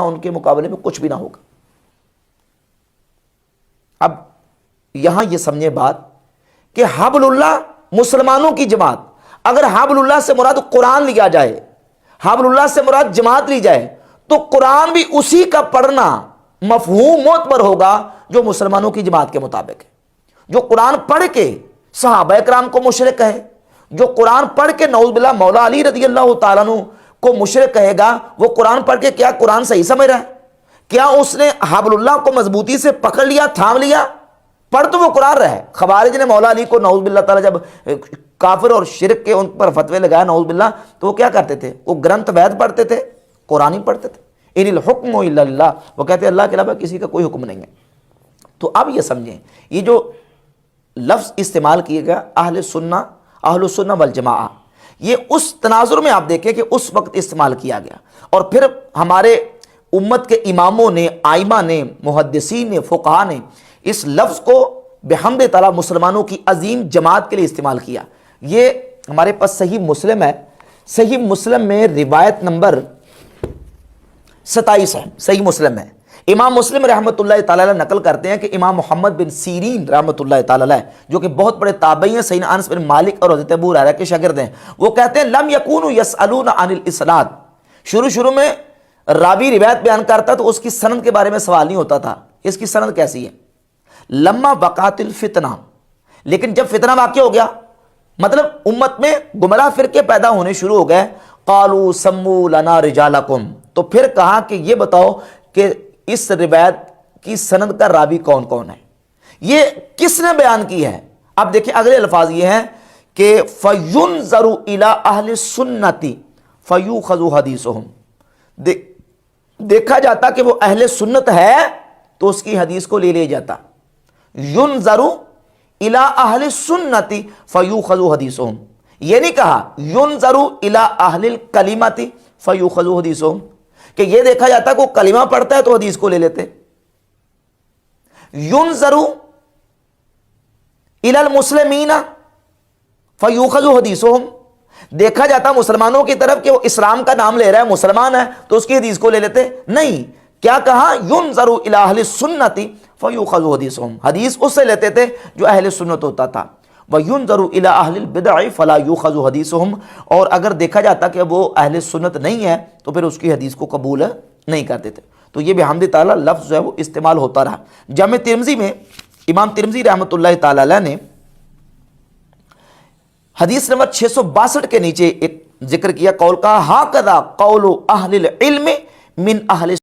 ان کے مقابلے میں کچھ بھی نہ ہوگا۔ اب یہاں یہ سمجھے بات کہ حبل اللہ مسلمانوں کی جماعت، اگر حبل اللہ سے مراد قرآن لیا جائے، حبل اللہ سے مراد جماعت لی جائے، تو قرآن بھی اسی کا پڑھنا مفہوم معتبر ہوگا جو مسلمانوں کی جماعت کے مطابق ہے۔ جو قرآن پڑھ کے صحابہ کرام کو مشرک کہے، جو قرآن پڑھ کے نعوذ باللہ مولا علی رضی اللہ تعالیٰ عنہ کو مشرک کہے گا، وہ قرآن پڑھ کے کیا قرآن صحیح سمجھ رہا ہے؟ کیا اس نے حبل اللہ کو مضبوطی سے پکڑ لیا، تھام لیا؟ پڑھ تو وہ قرآن رہا ہے۔ خوارج نے مولا علی کو نعوذ باللہ تعالیٰ جب کافر اور شرک کے ان پر فتوے لگایا نعوذ باللہ، تو وہ کیا کرتے تھے؟ وہ گرنتھ وید پڑھتے تھے، قرآن ہی پڑھتے تھے۔ ان الحکم الا اللہ، وہ کہتے ہیں اللہ کے علاوہ کسی کا کوئی حکم نہیں ہے۔ تو اب یہ سمجھیں، یہ جو لفظ استعمال کیے گیا اہل السنہ والجماعہ، یہ اس تناظر میں آپ دیکھیں کہ اس وقت استعمال کیا گیا، اور پھر ہمارے امت کے اماموں نے، آئمہ نے، محدثین نے، فقہا نے اس لفظ کو بحمد تعالیٰ مسلمانوں کی عظیم جماعت کے لیے استعمال کیا۔ یہ ہمارے پاس صحیح مسلم ہے، صحیح مسلم میں روایت نمبر 27 ہے، صحیح مسلم ہے۔ امام مسلم رحمۃ اللہ تعالیٰ نقل کرتے ہیں کہ امام محمد بن سیرین رحمۃ اللہ تعالیٰ، جو کہ بہت بڑے تابعی ہیں، سیدنا انس بن مالک اور حضرت ابو ہریرہ کے شاگرد ہیں، وہ کہتے ہیں لم یکونوا یسألون عن الاسناد، شروع میں راوی روایت بیان کرتا تو اس کی سند کے بارے میں سوال نہیں ہوتا تھا، اس کی سند کیسی ہے؟ لما وقعت الفتنہ، لیکن جب فتنہ واقع ہو گیا، مطلب امت میں گمراہ فرقے پیدا ہونے شروع ہو گئے، قالوا سموا لنا رجالکم، تو پھر کہا کہ یہ بتاؤ کہ اس روایت کی سند کا راوی کون کون ہے، یہ کس نے بیان کی ہے؟ اب دیکھیں اگلے الفاظ یہ ہیں کہ فَيُنْظَرُ إِلَىٰ أَهْلِ السُّنَّةِ فَيُؤْخَذُ حَدِيثُهُمْ، دیکھا جاتا کہ وہ اہل سنت ہے تو اس کی حدیث کو لے لیا جاتا۔ يُنْظَرُ إِلَىٰ أَهْلِ السُّنَّةِ فَيُؤْخَذُ حَدِيثُهُمْ، یہ نہیں کہا يُنْظَرُ إِلَىٰ أَهْلِ الْكَلِمَةِ فَيُؤْخَذُ حَدِيثُهُمْ کہ یہ دیکھا جاتا کہ وہ کلمہ پڑھتا ہے تو حدیث کو لے لیتے۔ يُنْظَرُ إِلَى الْمُسْلِمِينَ فَيُؤْخَذُ حَدِيثُهُمْ، دیکھا جاتا مسلمانوں کی طرف کہ وہ اسلام کا نام لے رہا ہے، مسلمان ہے، تو اس کی حدیث کو لے لیتے۔ نہیں، کیا کہا؟ يُنْظَرُ إِلَىٰ أَهْلِ السُّنَّةِ فَيُؤْخَذُ حَدِيثُهُم، حدیث اس سے لیتے تھے جو اہل سنت ہوتا تھا۔ وَيُنْظَرُ إِلَىٰ أَهْلِ الْبِدْعِ فَلَا يُؤْخَذُ حَدِيثُهُم، اور اگر دیکھا جاتا کہ وہ اہل سنت نہیں ہے تو پھر اس کی حدیث کو قبول نہیں کرتے تھے۔ تو یہ بحمد تعالیٰ لفظ جو ہے وہ استعمال ہوتا رہا۔ جامع ترمذی میں امام ترمذی رحمۃ اللہ تعالی علیہ نے حدیث نمبر 662 کے نیچے ایک ذکر کیا قول کا، ہاکذا قول اہل العلم من اہل